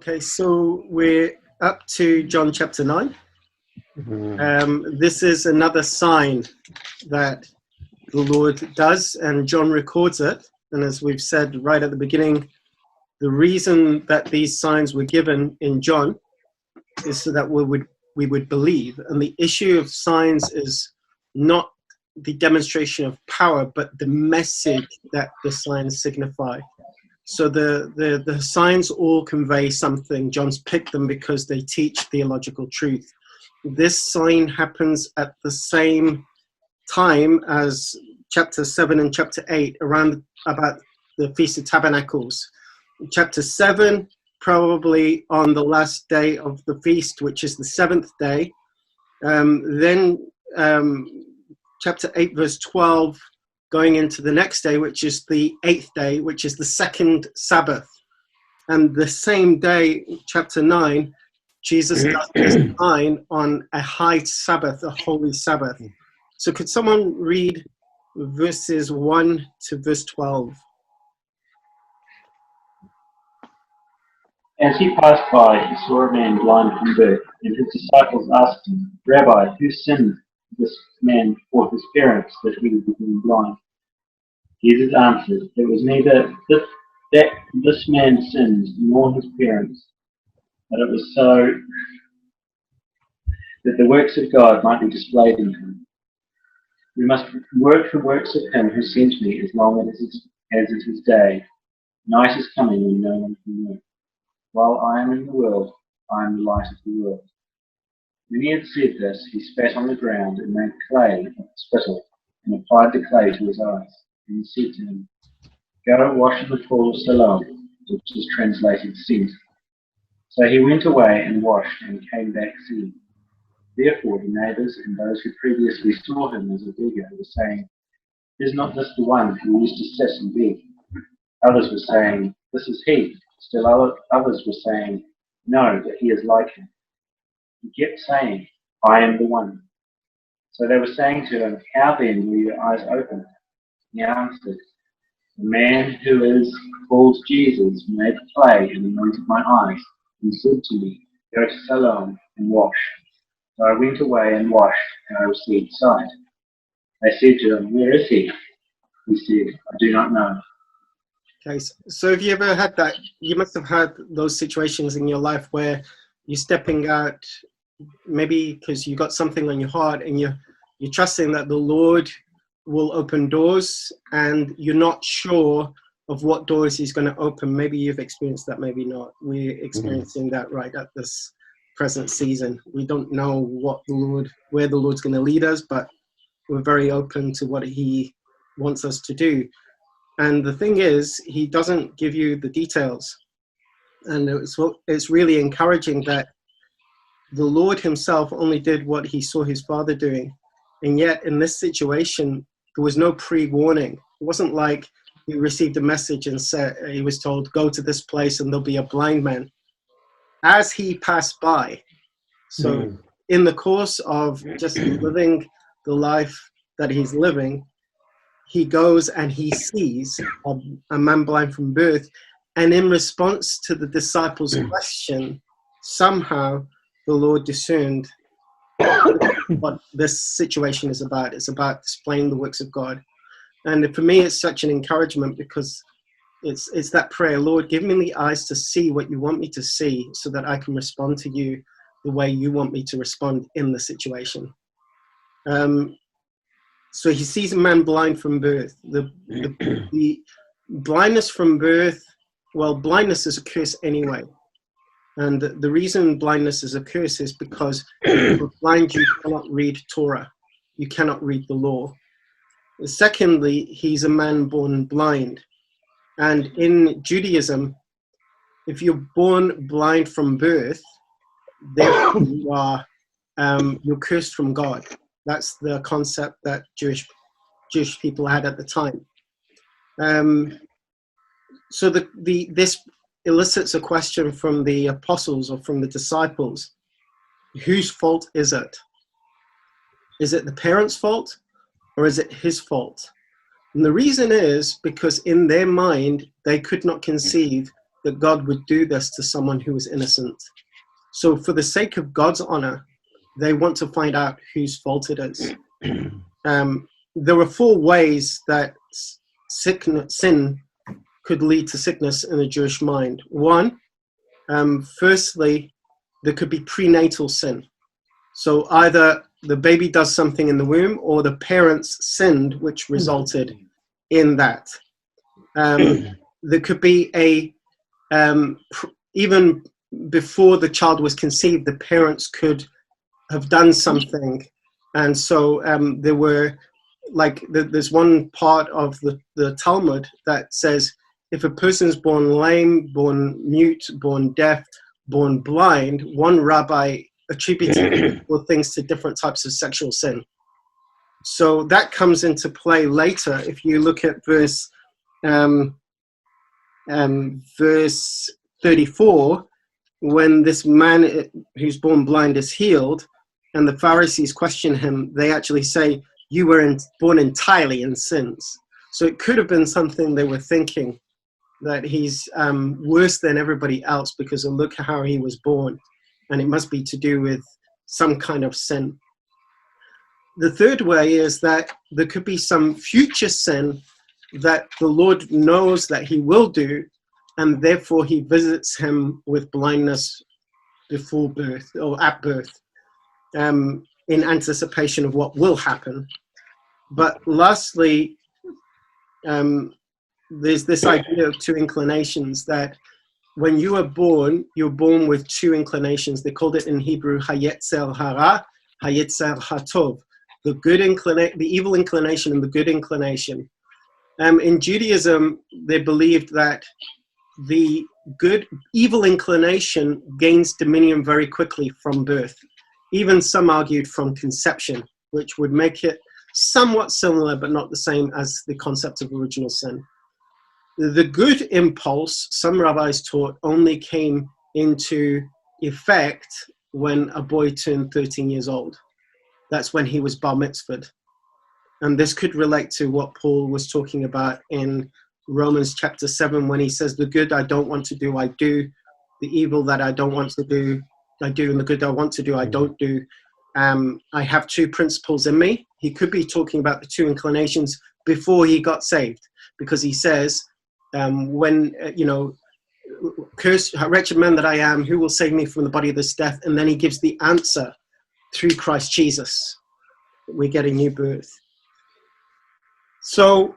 Okay, so we're up to John chapter 9. This is another sign that the Lord does, and John records it. And as we've said right at the beginning, the reason that these signs were given in John is so that we would believe. And the issue of signs is not the demonstration of power, but the message that the signs signify. So the signs all convey something. John's picked them because they teach theological truth. This sign happens at the same time as chapter 7 and chapter 8, around about the Feast of Tabernacles. Chapter 7, probably on the last day of the feast, which is the seventh day. Then chapter 8, verse 12, going into the next day, which is the eighth day, which is the second Sabbath. And the same day, chapter 9, Jesus does this sign on a high Sabbath, a holy Sabbath. So could someone read verses 1 to verse 12? As he passed by, he saw a man blind from birth, and his disciples asked him, "Rabbi, who sinned, this man or his parents, that he became blind?" Jesus answered, "It was neither that this man sinned, nor his parents, but it was so that the works of God might be displayed in him. We must work the works of him who sent me as long as it is day. Night is coming when no one can work. While I am in the world, I am the light of the world." When he had said this, he spat on the ground and made clay of the spittle, and applied the clay to his eyes. And he said to him, "Go wash in the pool of Siloam," which is translated sent. So he went away and washed, and came back seeing. Therefore the neighbours and those who previously saw him as a beggar were saying, "Is not this the one who used to sit and beg?" Others were saying, "This is he." Still others were saying, "No, but he is like him." He kept saying, "I am the one." So they were saying to him, "How then were your eyes opened?" He answered, "The man who is called Jesus made clay and anointed my eyes, and said to me, 'Go to Siloam and wash.' So I went away and washed, and I received sight." They said to him, "Where is he?" He said, "I do not know." Okay, so have you ever had that? You must have had those situations in your life where you're stepping out, maybe because you got something on your heart, and you're trusting that the Lord will open doors, and you're not sure of what doors he's going to open. Maybe you've experienced that, maybe not. We're experiencing that right at this present season. We don't know where the Lord's going to lead us, but we're very open to what he wants us to do. And the thing is, he doesn't give you the details. And it's really encouraging that the Lord himself only did what he saw his Father doing. And yet in this situation, there was no pre-warning. It wasn't like he received a message and he was told, "Go to this place and there'll be a blind man." As he passed by, so in the course of just living the life that he's living, he goes and he sees a man blind from birth. And in response to the disciples' question, somehow the Lord discerned what this situation is about. It's about displaying the works of God. And for me, it's such an encouragement, because it's that prayer, "Lord, give me the eyes to see what you want me to see, so that I can respond to you the way you want me to respond in the situation." So he sees a man blind from birth. The blindness from birth, well, blindness is a curse anyway. And the reason blindness is a curse is because if you're blind, you cannot read Torah. You cannot read the law. Secondly, he's a man born blind. And in Judaism, if you're born blind from birth, therefore you're cursed from God. That's the concept that Jewish people had at the time. So this elicits a question from the apostles, or from the disciples: whose fault is it? Is it the parents' fault, or is it his fault? And the reason is because in their mind, they could not conceive that God would do this to someone who was innocent. So for the sake of God's honor, they want to find out whose fault it is. There were 4 ways that sin could lead to sickness in the Jewish mind. One, firstly, there could be prenatal sin. So either the baby does something in the womb or the parents sinned, which resulted in that. There could be even before the child was conceived, the parents could have done something. And so there were, like, there's one part of the Talmud that says, if a person is born lame, born mute, born deaf, born blind, one rabbi attributed all things to different types of sexual sin. So that comes into play later. If you look at verse 34, when this man who's born blind is healed, and the Pharisees question him, they actually say, you were born entirely in sins. So it could have been something they were thinking, that he's worse than everybody else because of look how he was born, and it must be to do with some kind of sin. The third way is that there could be some future sin that the Lord knows that he will do, and therefore he visits him with blindness before birth or at birth, in anticipation of what will happen. But lastly, there's this idea of 2 inclinations, that when you are born, you're born with 2 inclinations. They called it in Hebrew hayetzer hara, hayetzer hatov, the evil inclination and the good inclination. In Judaism, they believed that the evil inclination gains dominion very quickly from birth. Even some argued from conception, which would make it somewhat similar but not the same as the concept of original sin. The good impulse, some rabbis taught, only came into effect when a boy turned 13 years old. That's when he was bar mitzvahed. And this could relate to what Paul was talking about in Romans chapter 7, when he says, the good I don't want to do, I do. The evil that I don't want to do, I do. And the good I want to do, I don't do. I have 2 principles in me. He could be talking about the 2 inclinations before he got saved, because he says, curse, wretched man that I am, who will save me from the body of this death? And then he gives the answer, through Christ Jesus. We get a new birth. So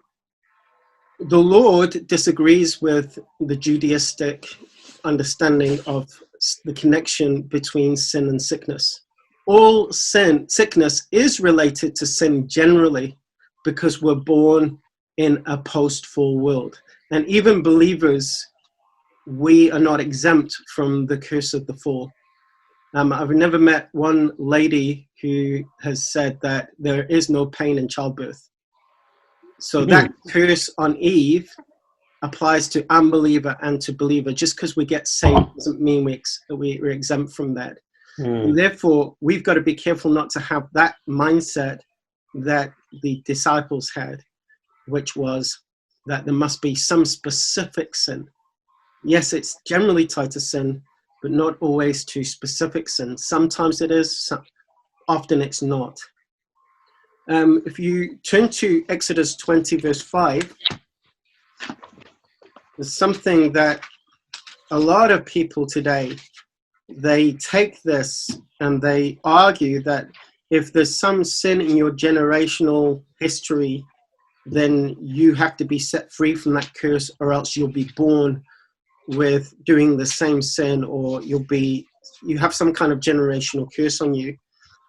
the Lord disagrees with the Judaistic understanding of the connection between sin and sickness. All sickness is related to sin generally, because we're born in a post-fall world. And even believers, we are not exempt from the curse of the fall. I've never met one lady who has said that there is no pain in childbirth. So that curse on Eve applies to unbeliever and to believer. Just because we get saved doesn't mean we're exempt from that. And therefore, we've got to be careful not to have that mindset that the disciples had, which was that there must be some specific sin. Yes, it's generally tied to sin, but not always to specific sin. Sometimes it is, often it's not. If you turn to Exodus 20, verse 5, there's something that a lot of people today, they take this and they argue that if there's some sin in your generational history, then you have to be set free from that curse, or else you'll be born with doing the same sin, or you have some kind of generational curse on you.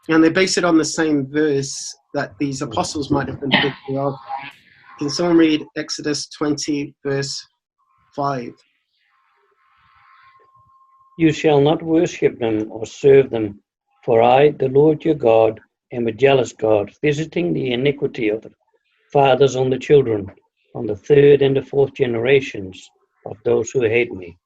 And they base it on the same verse that these apostles might have been thinking of. Can someone read Exodus 20, verse 5? You shall not worship them or serve them, for I, the Lord your God, am a jealous God, visiting the iniquity of the fathers on the children, on the 3rd and the 4th generations of those who hate me.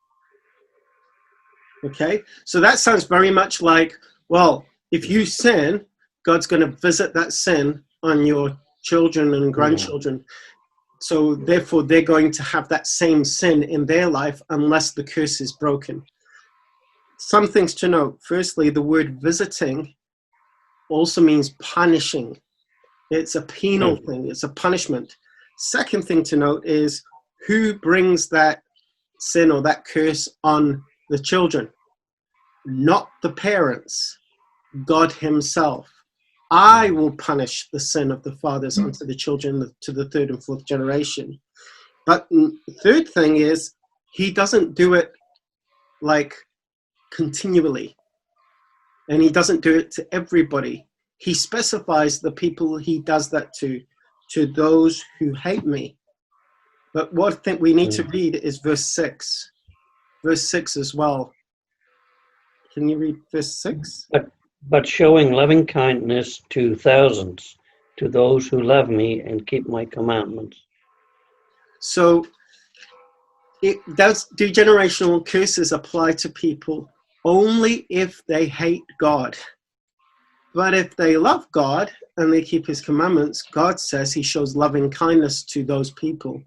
Okay, so that sounds very much like, well, if you sin, God's going to visit that sin on your children and grandchildren. So therefore, they're going to have that same sin in their life unless the curse is broken. Some things to note. Firstly, the word visiting also means punishing. It's a penal thing. It's a punishment. Second thing to note is who brings that sin or that curse on the children? Not the parents, God himself. I will punish the sin of the fathers onto the children to the third and fourth generation. But third thing is, he doesn't do it like continually. And he doesn't do it to everybody. He specifies the people he does that to those who hate me. But what I think we need to read is verse 6. Verse 6 as well. Can you read verse 6? But showing loving kindness to thousands, to those who love me and keep my commandments. So do generational curses apply to people only if they hate God? But if they love God and they keep his commandments, God says he shows loving kindness to those people.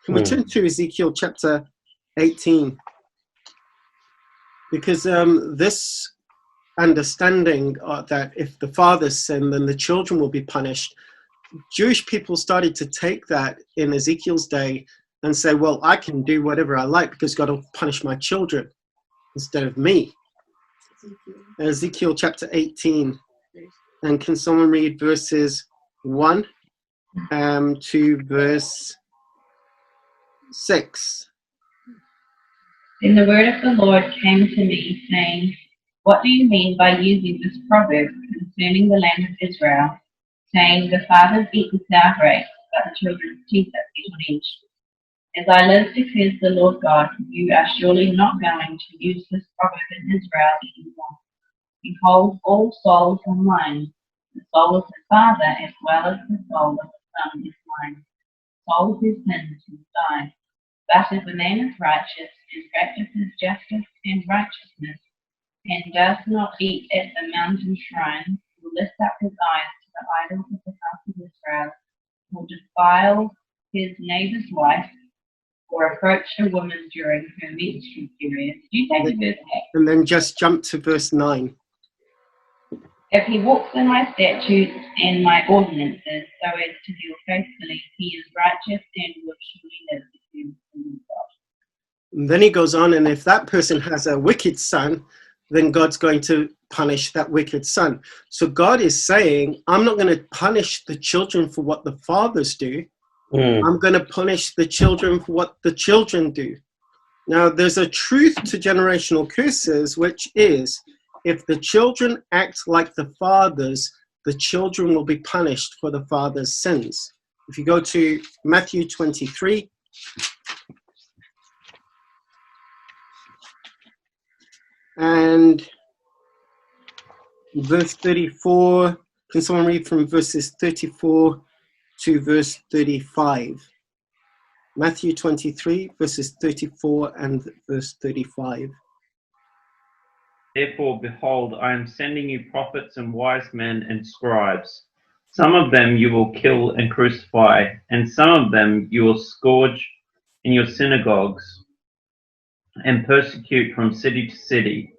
Can we turn to Ezekiel chapter 18? Because this understanding that if the fathers sin, then the children will be punished, Jewish people started to take that in Ezekiel's day and say, well, I can do whatever I like because God will punish my children instead of me. Ezekiel chapter 18. And can someone read verses 1 to verse 6? Then the word of the Lord came to me, saying, what do you mean by using this proverb concerning the land of Israel, saying, the fathers eat with sour grapes, but the children's teeth are set on edge? As I live, declares the Lord God, you are surely not going to use this proverb in Israel anymore. Behold, all souls are mine. The soul of the father as well as the soul of the son is mine. Soul who sins must die. But if a man is righteous and practices justice and righteousness, and does not eat at the mountain shrine, will lift up his eyes to the idols of the house of Israel, will defile his neighbor's wife, or approach a woman during her menstrual period. Did you take the verse 8? And then just jump to verse 9. If he walks in my statutes and my ordinances, so as to deal faithfully, he is righteous and will surely live, declares the Lord God. And then he goes on, and if that person has a wicked son, then God's going to punish that wicked son. So God is saying, I'm not going to punish the children for what the fathers do. I'm going to punish the children for what the children do. Now, there's a truth to generational curses, which is, if the children act like the fathers, the children will be punished for the father's sins. If you go to Matthew 23, and verse 34, can someone read from verses 34 to verse 35? Matthew 23, verses 34 and verse 35. Therefore, behold, I am sending you prophets and wise men and scribes. Some of them you will kill and crucify, and some of them you will scourge in your synagogues and persecute from city to city,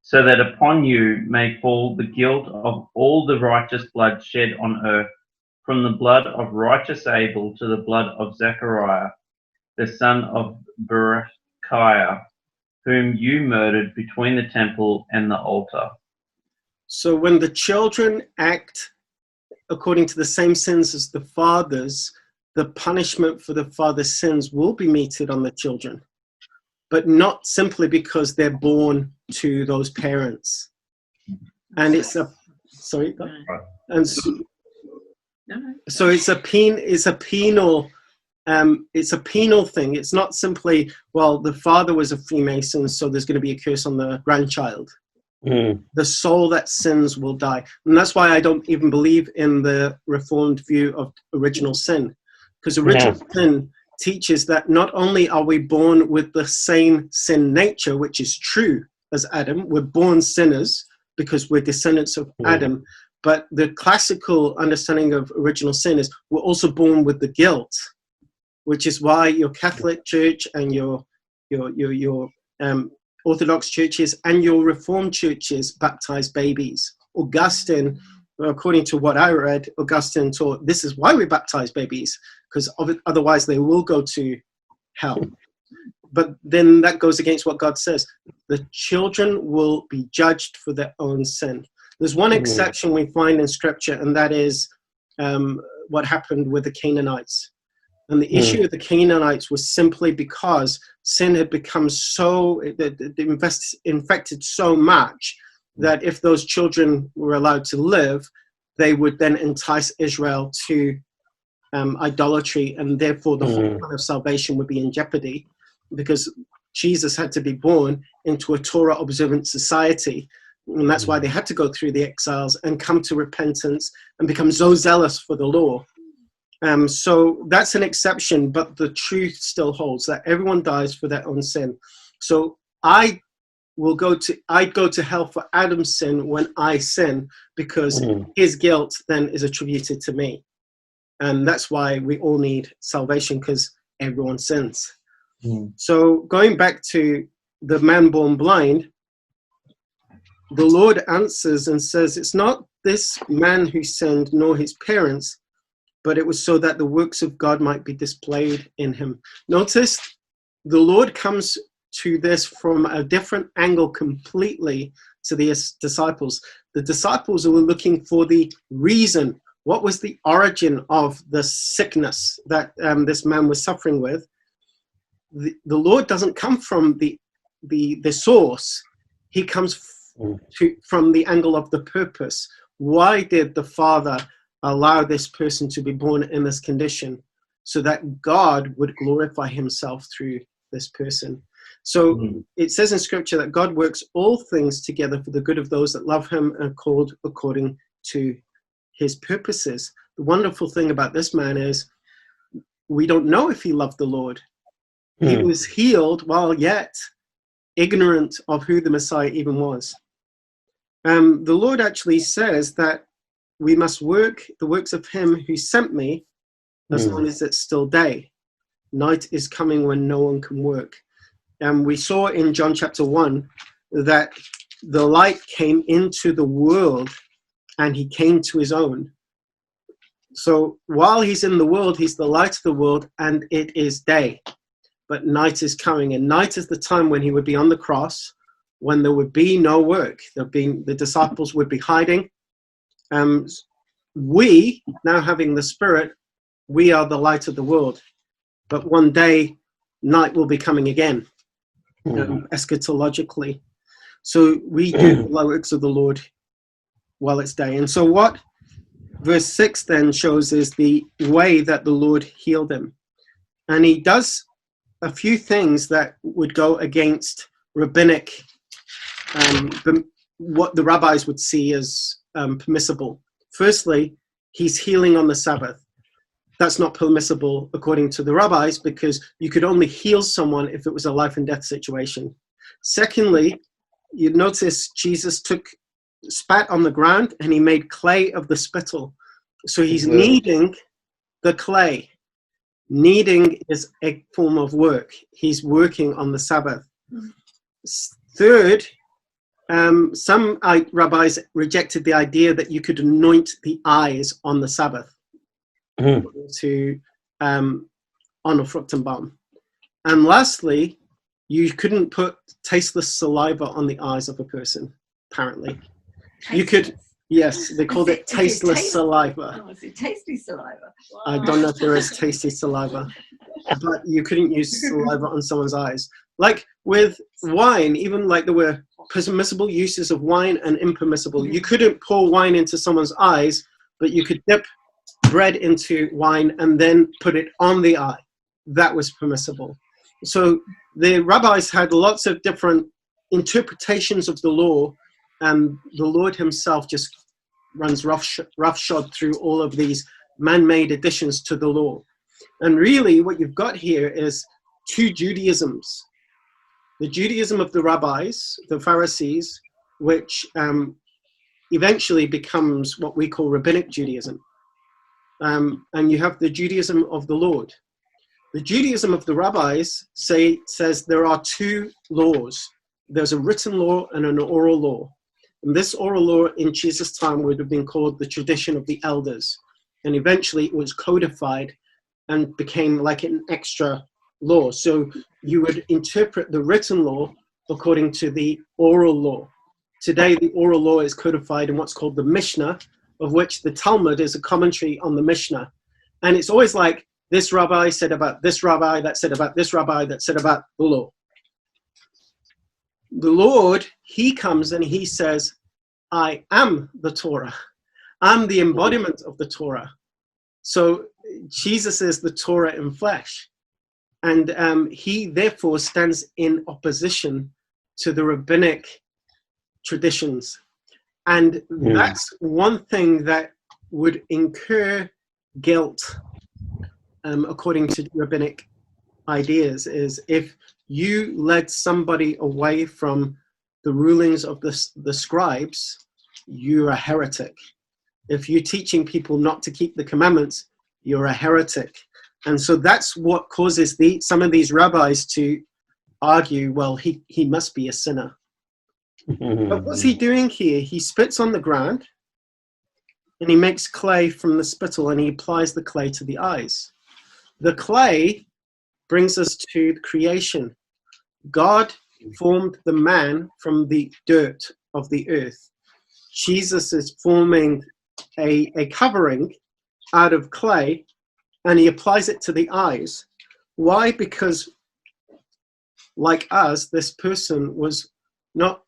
so that upon you may fall the guilt of all the righteous blood shed on earth, from the blood of righteous Abel to the blood of Zechariah, the son of Berechiah, whom you murdered between the temple and the altar. So when the children act according to the same sins as the fathers, the punishment for the father's sins will be meted on the children, but not simply because they're born to those parents. And it's a, sorry, and so it's a penal thing. It's not simply, well, the father was a Freemason, so there's going to be a curse on the grandchild. The soul that sins will die. And that's why I don't even believe in the Reformed view of original sin. Because original sin teaches that not only are we born with the same sin nature, which is true as Adam, we're born sinners because we're descendants of Adam, but the classical understanding of original sin is we're also born with the guilt which is why your Catholic Church and your Orthodox churches and your Reformed churches baptize babies. Augustine, according to what I read, Augustine taught this is why we baptize babies, because otherwise they will go to hell. But then that goes against what God says. The children will be judged for their own sin. There's one exception we find in Scripture, and that is what happened with the Canaanites. And the issue of the Canaanites was simply because sin had become so, it infected so much that if those children were allowed to live, they would then entice Israel to idolatry, and therefore the whole plan of salvation would be in jeopardy, because Jesus had to be born into a Torah observant society. And that's why they had to go through the exiles and come to repentance and become so zealous for the law. So that's an exception, but the truth still holds that everyone dies for their own sin. So I'd go to hell for Adam's sin when I sin, because his guilt then is attributed to me. And that's why we all need salvation, because everyone sins. So going back to the man born blind, the Lord answers and says, it's not this man who sinned, nor his parents, but it was so that the works of God might be displayed in him. Notice the Lord comes to this from a different angle completely to the disciples. The disciples were looking for the reason. What was the origin of the sickness that this man was suffering with? The Lord doesn't come from the source. He comes from the angle of the purpose. Why did the Father allow this person to be born in this condition? So that God would glorify himself through this person. So it says in Scripture that God works all things together for the good of those that love him and are called according to his purposes. The wonderful thing about this man is we don't know if he loved the Lord. He was healed while yet ignorant of who the Messiah even was. The Lord actually says that we must work the works of him who sent me as long as it's still day. Night is coming when no one can work. And we saw in John chapter 1 that the light came into the world and he came to his own. So while he's in the world, he's the light of the world, and it is day. But night is coming, and night is the time when he would be on the cross, when there would be no work. The disciples would be hiding. We, now having the Spirit, we are the light of the world. But one day, night will be coming again, eschatologically. So we do the works of the Lord while it's day. And so what verse 6 then shows is the way that the Lord healed him. And he does a few things that would go against rabbinic, what the rabbis would see as permissible. Firstly, he's healing on the Sabbath. That's not permissible according to the rabbis, because you could only heal someone if it was a life and death situation. Secondly, you notice Jesus spat on the ground and he made clay of the spittle. So he's kneading the clay. Kneading is a form of work. He's working on the Sabbath. Third, some rabbis rejected the idea that you could anoint the eyes on the Sabbath to honor Fruchtenbaum. And lastly, you couldn't put tasteless saliva on the eyes of a person, apparently. You could, yes, they called it tasteless saliva. Oh, is it tasty saliva? Wow. I don't know if there is tasty saliva, but you couldn't use saliva on someone's eyes. Like with wine, even like there were permissible uses of wine and impermissible. You couldn't pour wine into someone's eyes, but you could dip bread into wine and then put it on the eye. That was permissible. So the rabbis had lots of different interpretations of the law, and the Lord himself just runs roughshod through all of these man-made additions to the law. And really what you've got here is two Judaisms. The Judaism of the rabbis, the Pharisees, which eventually becomes what we call rabbinic Judaism. And you have the Judaism of the Lord. The Judaism of the rabbis says there are two laws. There's a written law and an oral law. And this oral law in Jesus' time would have been called the tradition of the elders. And eventually it was codified and became like an extra law. So you would interpret the written law according to the oral law. Today, the oral law is codified in what's called the Mishnah, of which the Talmud is a commentary on the Mishnah. And it's always like, this rabbi said about this rabbi, that said about this rabbi, that said about the law. The Lord, he comes and he says, I am the Torah. I'm the embodiment of the Torah. So Jesus is the Torah in flesh. And he therefore stands in opposition to the rabbinic traditions. And that's one thing that would incur guilt, according to rabbinic ideas, is if you led somebody away from the rulings of the scribes, you're a heretic. If you're teaching people not to keep the commandments, you're a heretic. And so that's what causes some of these rabbis to argue, well, he must be a sinner. But what's he doing here? He spits on the ground and he makes clay from the spittle and he applies the clay to the eyes. The clay brings us to creation. God formed the man from the dirt of the earth. Jesus is forming a covering out of clay and he applies it to the eyes. Why? Because like us, this person was not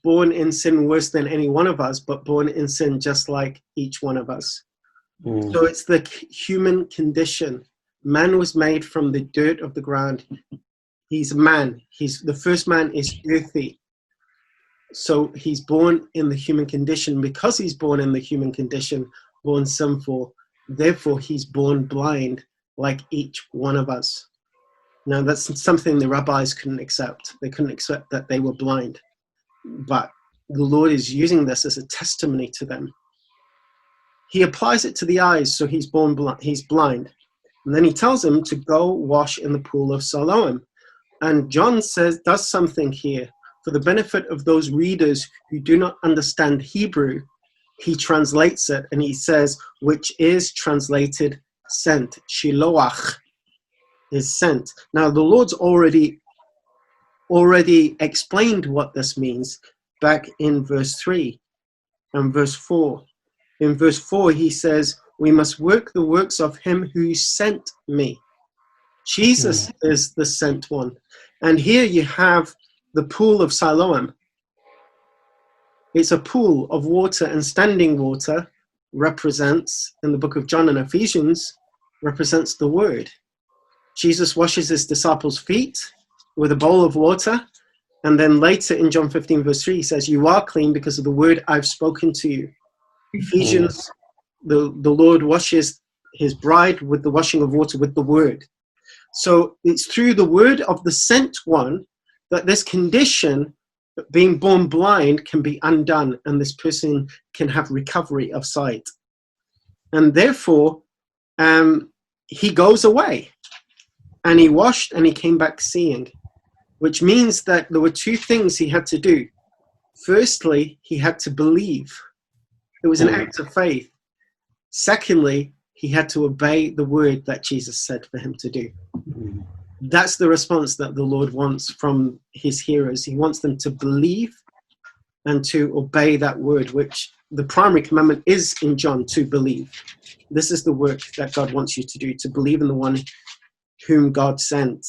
born in sin worse than any one of us, but born in sin just like each one of us. So it's the human condition. Man was made from the dirt of the ground. He's a man. The first man is earthy. So he's born in the human condition. Because he's born in the human condition, born sinful, therefore he's born blind like each one of us. Now that's something the rabbis couldn't accept. They couldn't accept that they were blind. But the Lord is using this as a testimony to them. He applies it to the eyes, so he's blind. And then he tells him to go wash in the pool of Siloam. And John does something here for the benefit of those readers who do not understand Hebrew. He translates it and he says, which is translated sent. Shiloach is sent. Now the Lord's already explained what this means back in verse 3 and verse 4. In verse 4 he says, we must work the works of him who sent me. Jesus is the sent one. And here you have the pool of Siloam. It's a pool of water, and standing water represents, in the book of John and Ephesians, represents the word. Jesus washes his disciples' feet with a bowl of water. And then later in John 15 verse 3, he says, you are clean because of the word I've spoken to you. Ephesians, the Lord washes his bride with the washing of water with the word. So it's through the word of the sent one that this condition, being born blind, can be undone and this person can have recovery of sight. And therefore, he goes away and he washed and he came back seeing, which means that there were two things he had to do. Firstly, he had to believe. It was an act of faith. Secondly, he had to obey the word that Jesus said for him to do. That's the response that the Lord wants from his hearers. He wants them to believe and to obey that word, which the primary commandment is in John, to believe. This is the work that God wants you to do, to believe in the one whom God sent.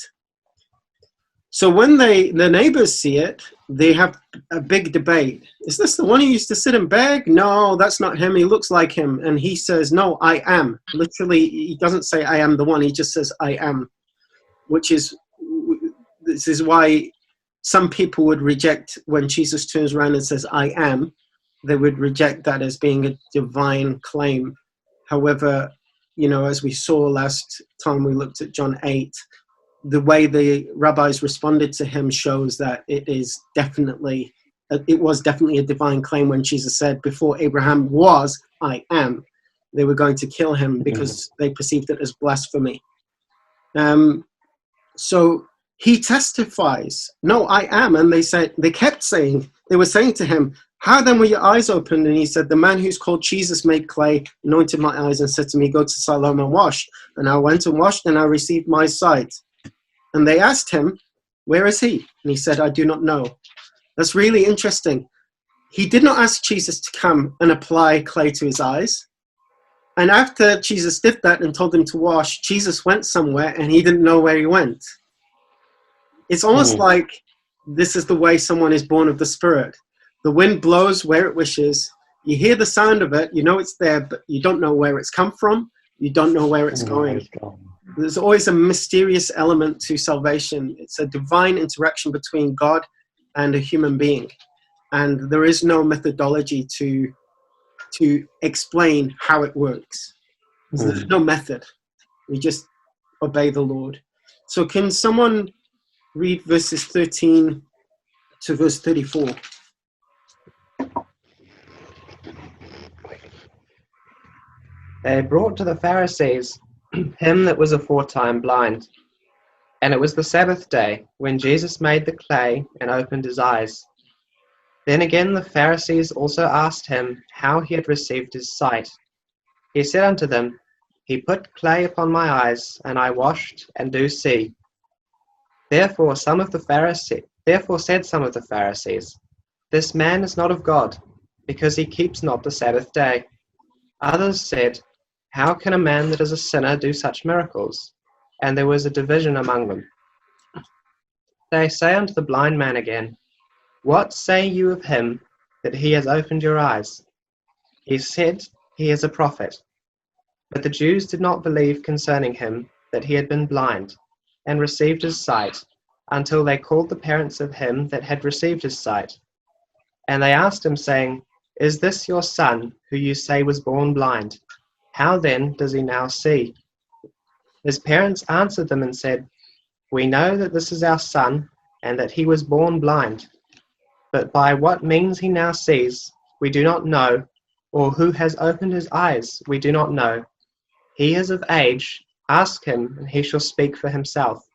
So when the neighbors see it, they have a big debate. Is this the one who used to sit and beg? No, that's not him. He looks like him. And he says, no, I am. Literally, he doesn't say I am the one. He just says I am, this is why some people would reject when Jesus turns around and says I am. They would reject that as being a divine claim. However, as we saw last time we looked at John 8, the way the rabbis responded to him shows that it was definitely a divine claim when Jesus said, before Abraham was, I am. They were going to kill him because they perceived it as blasphemy. So he testifies, "No, I am." And they were saying to him, "How then were your eyes opened?" And he said, "The man who's called Jesus made clay, anointed my eyes, and said to me, 'Go to Siloam and wash.' And I went and washed, and I received my sight." And they asked him, "Where is he?" And he said, "I do not know." That's really interesting. He did not ask Jesus to come and apply clay to his eyes. And after Jesus did that and told him to wash, Jesus went somewhere and he didn't know where he went. It's almost like this is the way someone is born of the Spirit. The wind blows where it wishes. You hear the sound of it, you know it's there, but you don't know where it's come from. You don't know where it's going. There's always a mysterious element to salvation. It's a divine interaction between God and a human being. And there is no methodology to explain how it works. So there's no method. We just obey the Lord. So can someone read verses 13 to verse 34? They brought to the Pharisees him that was aforetime blind. And it was the Sabbath day, when Jesus made the clay and opened his eyes. Then again the Pharisees also asked him how he had received his sight. He said unto them, He put clay upon my eyes, and I washed, and do see. Therefore said some of the Pharisees, This man is not of God, because he keeps not the Sabbath day. Others said, How can a man that is a sinner do such miracles? And there was a division among them. They say unto the blind man again, What say you of him that he has opened your eyes? He said, He is a prophet. But the Jews did not believe concerning him that he had been blind, and received his sight, until they called the parents of him that had received his sight. And they asked him, saying, Is this your son, who you say was born blind? How then does he now see? His parents answered them and said, We know that this is our son, and that he was born blind. But by what means he now sees, we do not know, or who has opened his eyes, we do not know. He is of age, ask him, and he shall speak for himself.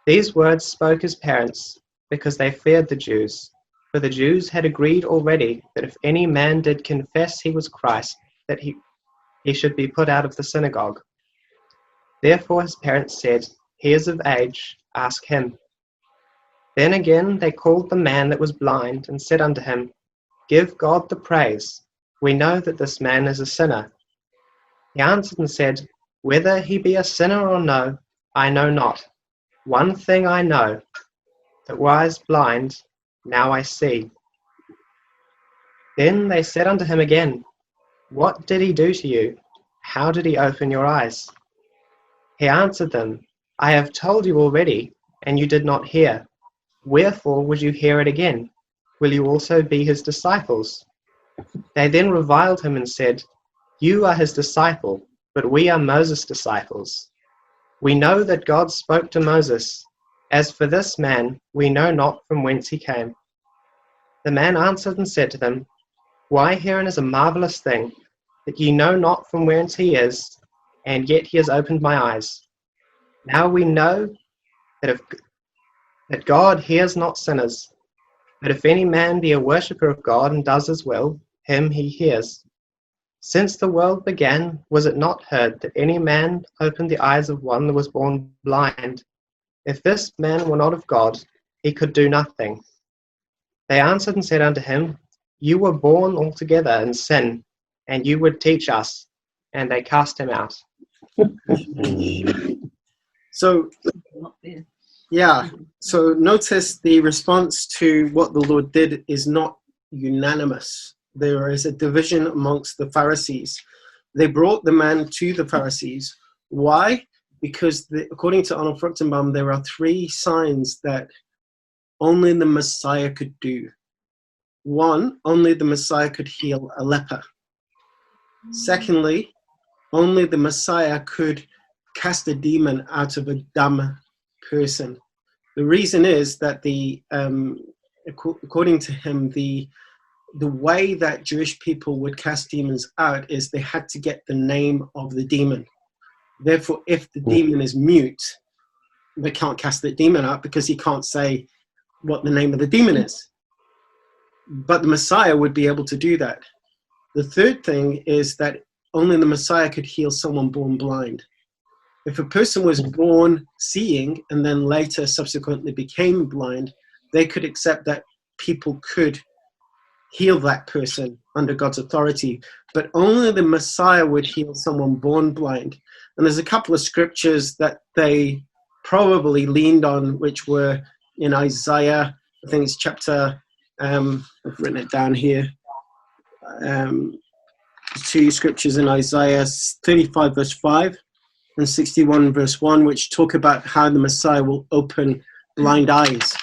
These words spoke his parents, because they feared the Jews. For the Jews had agreed already that if any man did confess he was Christ, that he should be put out of the synagogue. Therefore his parents said, He is of age, ask him. Then again they called the man that was blind, and said unto him, Give God the praise. We know that this man is a sinner. He answered and said, Whether he be a sinner or no, I know not. One thing I know, that was blind, now I see. Then they said unto him again, What did he do to you? How did he open your eyes? He answered them, I have told you already, and you did not hear. Wherefore would you hear it again? Will you also be his disciples? They then reviled him and said, You are his disciple, but we are Moses' disciples. We know that God spoke to Moses. As for this man, we know not from whence he came. The man answered and said to them, Why herein is a marvelous thing, that ye know not from whence he is, and yet he has opened my eyes. Now we know that God hears not sinners, but if any man be a worshipper of God and does his will, him he hears. Since the world began, was it not heard that any man opened the eyes of one that was born blind? If this man were not of God, he could do nothing. They answered and said unto him, You were born altogether in sin, and you would teach us. And they cast him out. So, yeah. So notice the response to what the Lord did is not unanimous. There is a division amongst the Pharisees. They brought the man to the Pharisees. Why? Because according to Arnold Fruchtenbaum, there are 3 signs that only the Messiah could do. 1, only the Messiah could heal a leper. Secondly, only the Messiah could cast a demon out of a dumb person. The reason is that according to him, the way that Jewish people would cast demons out is they had to get the name of the demon. Therefore, if the demon is mute, they can't cast the demon out because he can't say what the name of the demon is. But the Messiah would be able to do that. The third thing is that only the Messiah could heal someone born blind. If a person was born seeing and then later subsequently became blind, they could accept that people could heal that person under God's authority, but only the Messiah would heal someone born blind. And there's a couple of scriptures that they probably leaned on, which were in Isaiah, I think it's chapter, I've written it down here, two scriptures in Isaiah 35 verse 5 and 61 verse 1, which talk about how the Messiah will open blind eyes.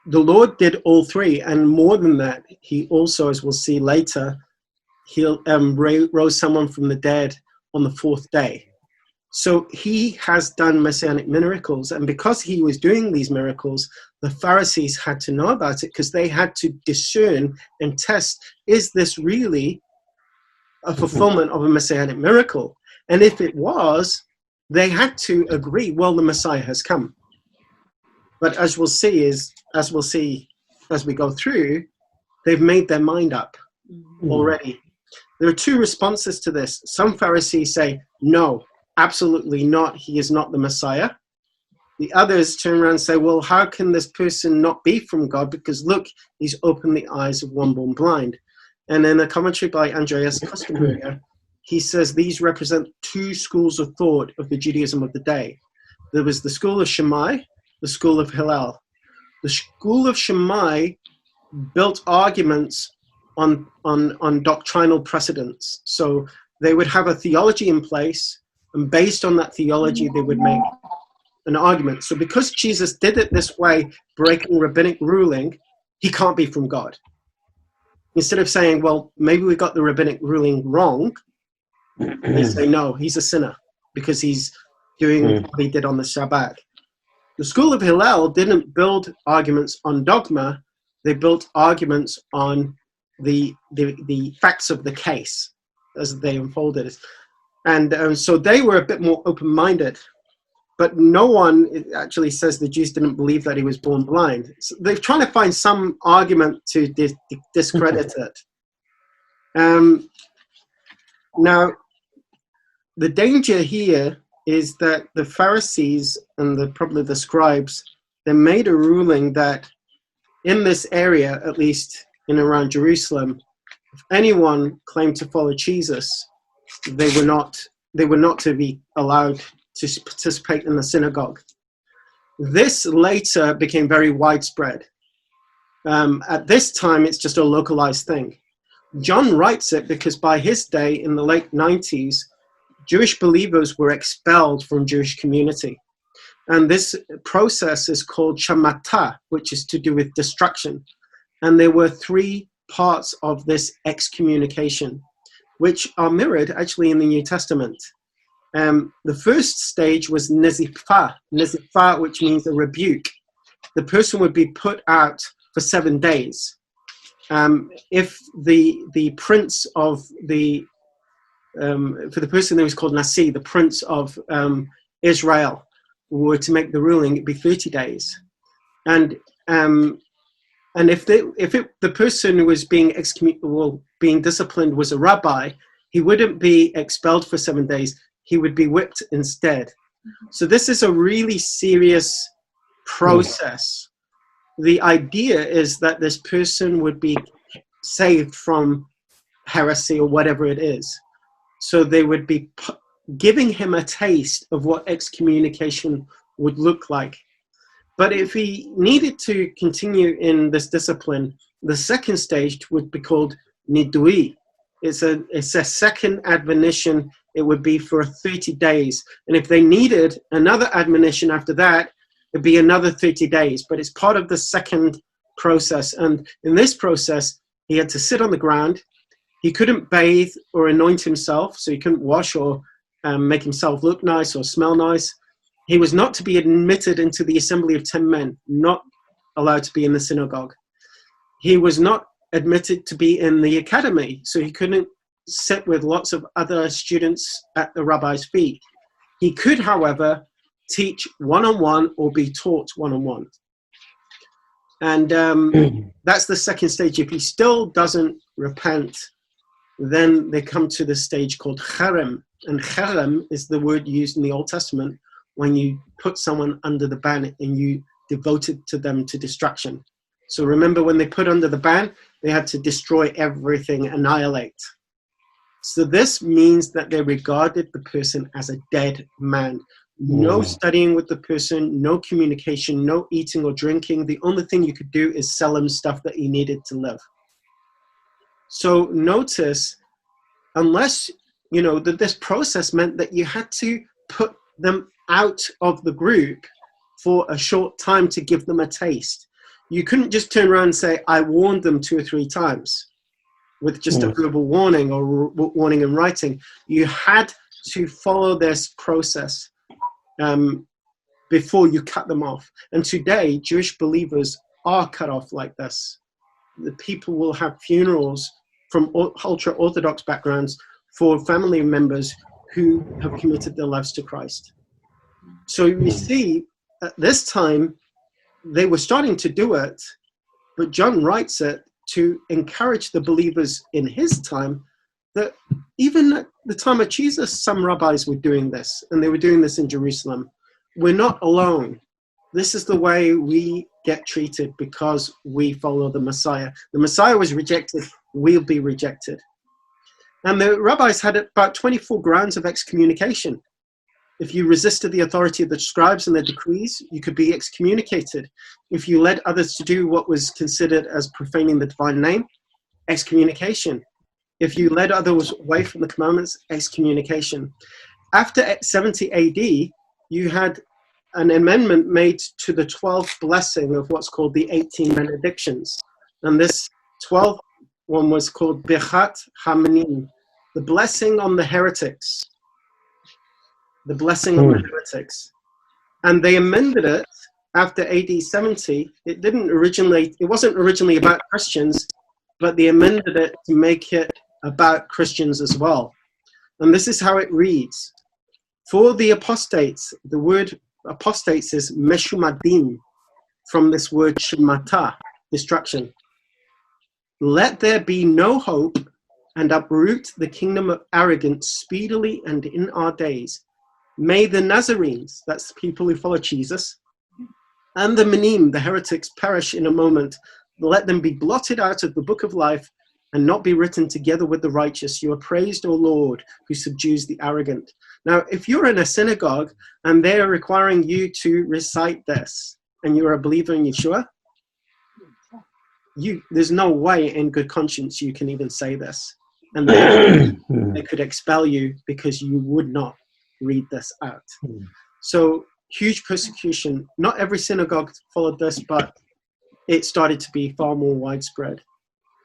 The Lord did all three, and more than that, he also, as we'll see later, he rose someone from the dead on the fourth day. So he has done messianic miracles, and because he was doing these miracles, the Pharisees had to know about it because they had to discern and test, is this really a fulfillment of a messianic miracle? And if it was, they had to agree, well, the Messiah has come. But as we'll see as we go through, they've made their mind up already. There are two responses to this. Some Pharisees say, no, absolutely not. He is not the Messiah. The others turn around and say, well, how can this person not be from God? Because look, he's opened the eyes of one born blind. And in a commentary by Andreas Kostenberger, he says these represent two schools of thought of the Judaism of the day. There was the school of Shammai, the school of Hillel. The school of Shammai built arguments on doctrinal precedents. So they would have a theology in place, and based on that theology, they would make an argument. So because Jesus did it this way, breaking rabbinic ruling, he can't be from God. Instead of saying, well, maybe we got the rabbinic ruling wrong, they say, no, he's a sinner because he's doing what he did on the Shabbat. The school of Hillel didn't build arguments on dogma. They built arguments on the facts of the case as they unfolded. And so they were a bit more open-minded. But no one actually says the Jews didn't believe that he was born blind. So they're trying to find some argument to discredit it. Now, the danger here is that the Pharisees and probably the scribes, they made a ruling that in this area, at least in around Jerusalem, if anyone claimed to follow Jesus, they were not to be allowed to participate in the synagogue. This later became very widespread. At this time, it's just a localized thing. John writes it because by his day, in the late 90s, Jewish believers were expelled from Jewish community. And this process is called shamatah, which is to do with destruction. And there were three parts of this excommunication, which are mirrored actually in the New Testament. The first stage was nezifah, which means a rebuke. The person would be put out for 7 days. If the prince of for the person that was called Nasi, the prince of Israel, were to make the ruling, it'd be 30 days. And if the person who was being being disciplined was a rabbi, he wouldn't be expelled for 7 days. He would be whipped instead. So this is a really serious process. The idea is that this person would be saved from heresy or whatever it is. So they would be giving him a taste of what excommunication would look like. But if he needed to continue in this discipline, the second stage would be called nidui. It's a second admonition. It would be for 30 days. And if they needed another admonition after that, it'd be another 30 days. But it's part of the second process. And in this process, he had to sit on the ground. He couldn't bathe or anoint himself, so he couldn't wash or make himself look nice or smell nice. He was not to be admitted into the assembly of 10 men, not allowed to be in the synagogue. He was not admitted to be in the academy, so he couldn't sit with lots of other students at the rabbi's feet. He could, however, teach one-on-one or be taught one-on-one. And that's the second stage. If he still doesn't repent, then they come to the stage called cherem. And cherem is the word used in the Old Testament when you put someone under the ban and you devoted to them to destruction. So remember, when they put under the ban, they had to destroy everything, annihilate. So this means that they regarded the person as a dead man. No studying with the person, no communication, no eating or drinking. The only thing you could do is sell him stuff that he needed to live. So notice, unless, you know, that this process meant that you had to put them out of the group for a short time to give them a taste. You couldn't just turn around and say, I warned them 2 or 3 times with just a verbal warning or warning in writing. You had to follow this process before you cut them off. And today, Jewish believers are cut off like this. The people will have funerals from ultra-Orthodox backgrounds for family members who have committed their lives to Christ. So you see, at this time, they were starting to do it, but John writes it to encourage the believers in his time that even at the time of Jesus, some rabbis were doing this, and they were doing this in Jerusalem. We're not alone. This is the way we get treated because we follow the Messiah. The Messiah was rejected, we'll be rejected. And the rabbis had about 24 grounds of excommunication. If you resisted the authority of the scribes and their decrees, you could be excommunicated. If you led others to do what was considered as profaning the divine name, excommunication. If you led others away from the commandments, excommunication. After 70 AD, you had an amendment made to the 12th blessing of what's called the 18 benedictions. And this 12th one was called Birchat Hamanim, the blessing on the heretics. The blessing on the heretics. And they amended it after AD 70. It wasn't originally about Christians, but they amended it to make it about Christians as well. And this is how it reads. For the apostates, the word apostates is meshumadim, from this word shemata, destruction. Let there be no hope, and uproot the kingdom of arrogance speedily and in our days. May the Nazarenes, that's the people who follow Jesus, and the Menim, the heretics, perish in a moment. Let them be blotted out of the book of life and not be written together with the righteous. You are praised, O Lord, who subdues the arrogant. Now, if you're in a synagogue and they're requiring you to recite this, and you're a believer in Yeshua, there's no way in good conscience you can even say this. And they could expel you because you would not read this out. So huge persecution. Not every synagogue followed this, but it started to be far more widespread.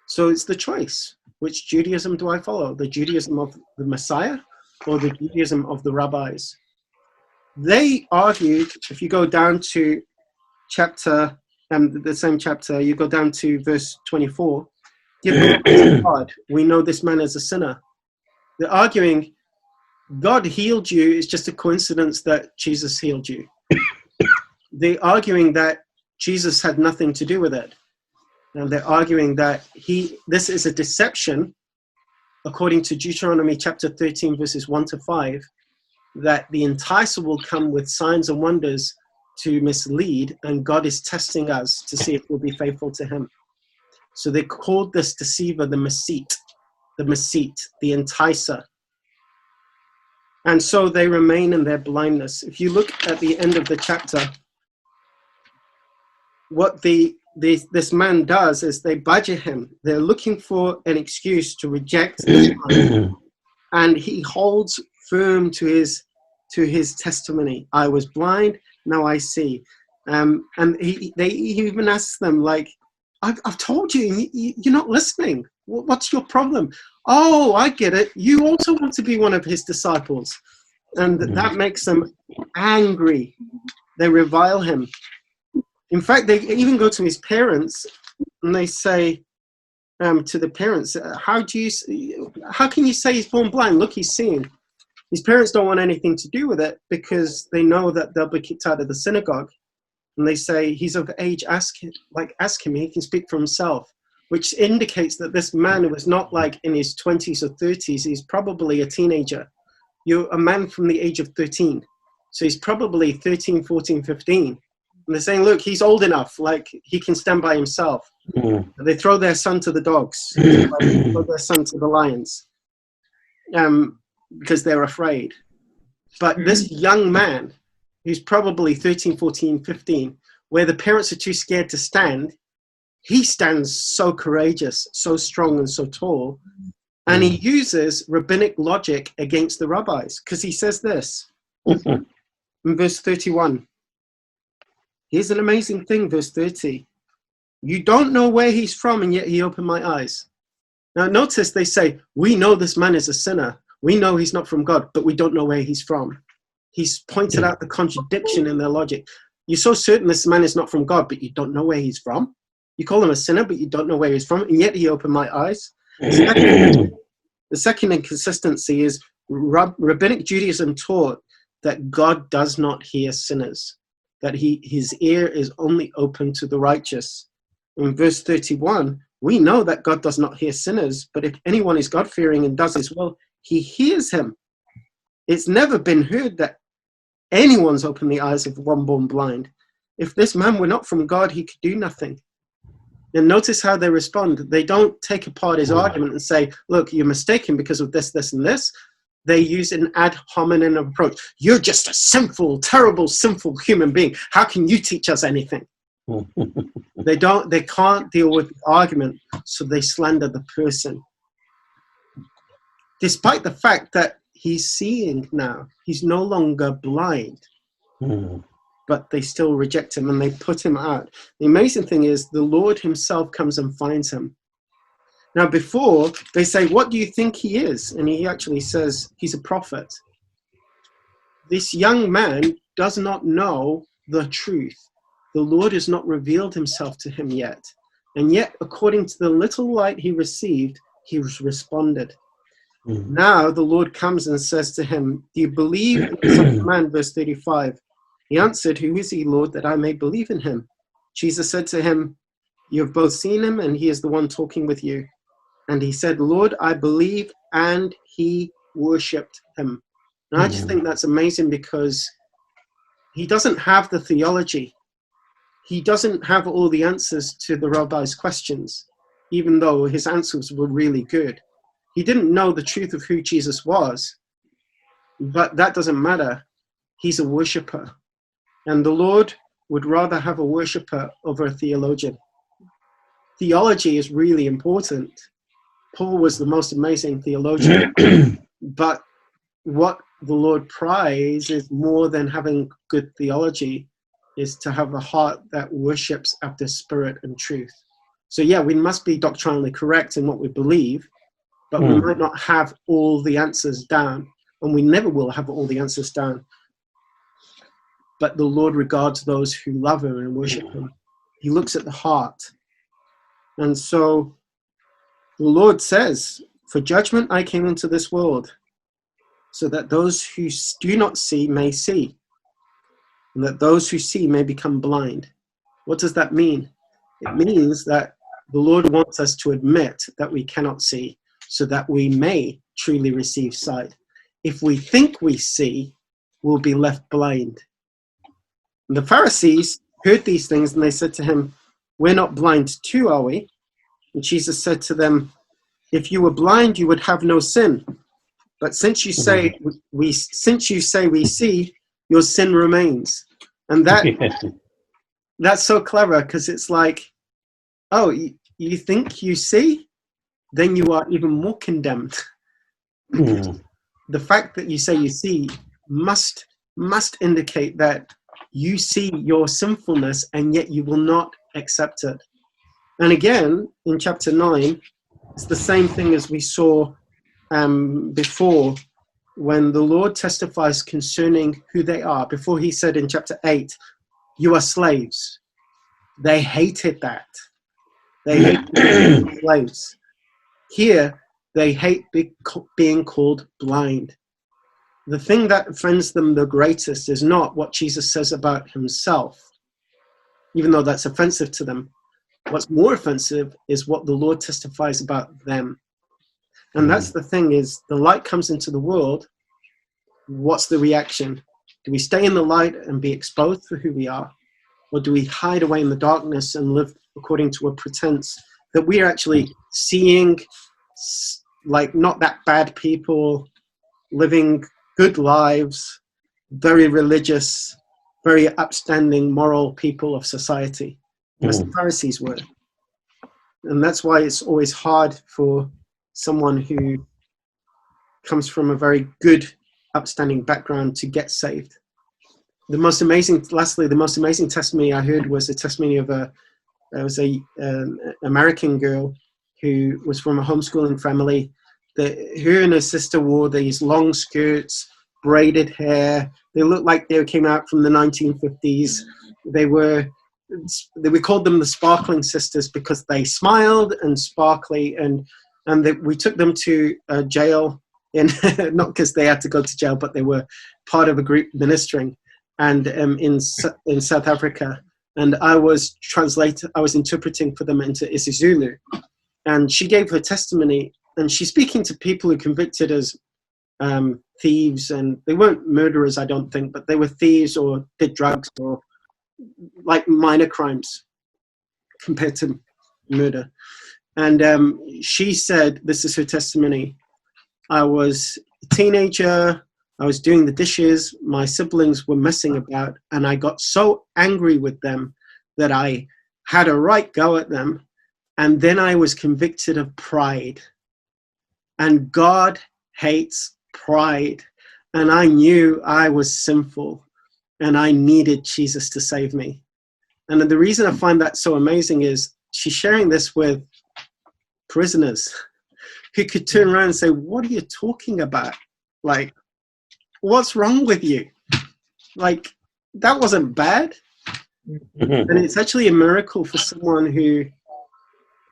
So it's the choice. Which Judaism do I follow? The Judaism of the Messiah or the Judaism of the rabbis? They argued, if you go down to chapter, the same chapter, you go down to verse 24, give glory to God. We know this man is a sinner. They're arguing, God healed you. It's just a coincidence that Jesus healed you. They're arguing that Jesus had nothing to do with it. And they're arguing that this is a deception, according to Deuteronomy chapter 13, verses 1-5, that the enticer will come with signs and wonders to mislead, and God is testing us to see if we'll be faithful to him. So they called this deceiver the Messit, the enticer. And so they remain in their blindness. If you look at the end of the chapter, what this man does is they badger him. They're looking for an excuse to reject this man. And he holds firm to his testimony. I was blind, now I see. And he even asks them, like, I've told you, you're not listening. What's your problem? Oh, I get it. You also want to be one of his disciples. And that makes them angry. They revile him. In fact, they even go to his parents and they say, to the parents. How can you say he's born blind? Look, he's seeing. His parents don't want anything to do with it because they know that they'll be kicked out of the synagogue. And they say, he's of age, ask him, he can speak for himself, which indicates that this man was not like in his 20s or 30s. He's probably a teenager. You're a man from the age of 13. So he's probably 13, 14, 15. And they're saying, look, he's old enough, like he can stand by himself. They throw their son to the dogs, they throw their son to the lions, because they're afraid. But this young man, who's probably 13, 14, 15, where the parents are too scared to stand, he stands so courageous, so strong and so tall. And he uses rabbinic logic against the rabbis, because he says this in verse 31. Here's an amazing thing, verse 30. You don't know where he's from, and yet he opened my eyes. Now notice they say, we know this man is a sinner. We know he's not from God, but we don't know where he's from. He's pointed out the contradiction in their logic. You're so certain this man is not from God, but you don't know where he's from. You call him a sinner, but you don't know where he's from, and yet he opened my eyes. The second inconsistency is rabbinic Judaism taught that God does not hear sinners, that his ear is only open to the righteous. In verse 31, we know that God does not hear sinners, but if anyone is God-fearing and does his will, he hears him. It's never been heard that anyone's opened the eyes of one born blind. If this man were not from God, he could do nothing. And notice how they respond. They don't take apart his argument and say, look, you're mistaken because of this, this, and this. They use an ad hominem approach. You're just a sinful, terrible, sinful human being. How can you teach us anything? They can't deal with the argument, so they slander the person. Despite the fact that he's seeing now, he's no longer blind. But they still reject him and they put him out. The amazing thing is the Lord himself comes and finds him. Now before, they say, what do you think he is? And he actually says he's a prophet. This young man does not know the truth. The Lord has not revealed himself to him yet. And yet, according to the little light he received, he was responded. Now the Lord comes and says to him, do you believe in the Son of Man? Verse 35. He answered, who is he, Lord, that I may believe in him? Jesus said to him, you have both seen him, and he is the one talking with you. And he said, Lord, I believe, and he worshipped him. And I just think that's amazing because he doesn't have the theology. He doesn't have all the answers to the rabbi's questions, even though his answers were really good. He didn't know the truth of who Jesus was, but that doesn't matter. He's a worshiper. And the Lord would rather have a worshiper over a theologian. Theology is really important. Paul was the most amazing theologian. But what the Lord prizes is more than having good theology, is to have a heart that worships after spirit and truth. So yeah, we must be doctrinally correct in what we believe, but we might not have all the answers down, and we never will have all the answers down. But the Lord regards those who love him and worship him. He looks at the heart. And so the Lord says, for judgment I came into this world, so that those who do not see may see, and that those who see may become blind. What does that mean? It means that the Lord wants us to admit that we cannot see, so that we may truly receive sight. If we think we see, we'll be left blind. And the Pharisees heard these things, and they said to him, we're not blind too, are we? And Jesus said to them, if you were blind, you would have no sin. But since you say we see, your sin remains. And that's so clever, because it's like, oh, you think you see? Then you are even more condemned. The fact that you say you see must indicate that you see your sinfulness, and yet you will not accept it. And again, in chapter 9, it's the same thing as we saw before, when the Lord testifies concerning who they are. Before he said in chapter 8, you are slaves. They hated that. They hate being slaves. Here, they hate being called blind. The thing that offends them the greatest is not what Jesus says about himself, even though that's offensive to them. What's more offensive is what the Lord testifies about them. And that's the thing, is the light comes into the world. What's the reaction? Do we stay in the light and be exposed for who we are? Or do we hide away in the darkness and live according to a pretense that we are actually seeing, like, not that bad people, living good lives, very religious, very upstanding, moral people of society, as the Pharisees were. And that's why it's always hard for someone who comes from a very good, upstanding background to get saved. The most amazing testimony I heard was a testimony of an American girl who was from a homeschooling family. Her and her sister wore these long skirts, braided hair. They looked like they came out from the 1950s. We called them the Sparkling Sisters because they smiled and sparkly, and we took them to jail, not because they had to go to jail, but they were part of a group ministering, and in South Africa. And I was interpreting for them into isiZulu, and she gave her testimony, and she's speaking to people who convicted as thieves, and they weren't murderers, I don't think, but they were thieves or did drugs or like minor crimes compared to murder. And she said, this is her testimony: I was a teenager, I was doing the dishes, my siblings were messing about, and I got so angry with them that I had a right go at them, and then I was convicted of pride. And God hates pride, and I knew I was sinful, and I needed Jesus to save me. And the reason I find that so amazing is she's sharing this with prisoners who could turn around and say, what are you talking about? Like, what's wrong with you? Like, that wasn't bad. And it's actually a miracle for someone who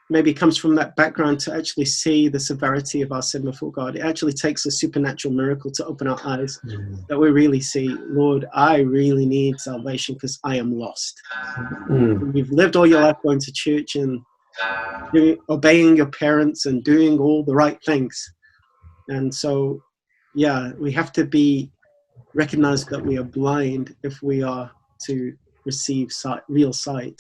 maybe comes from that background to actually see the severity of our sin before God. It actually takes a supernatural miracle to open our eyes, that we really see, Lord, I really need salvation because I am lost. You've lived all your life going to church and obeying your parents and doing all the right things. And so, yeah, we have to recognize that we are blind if we are to receive real sight.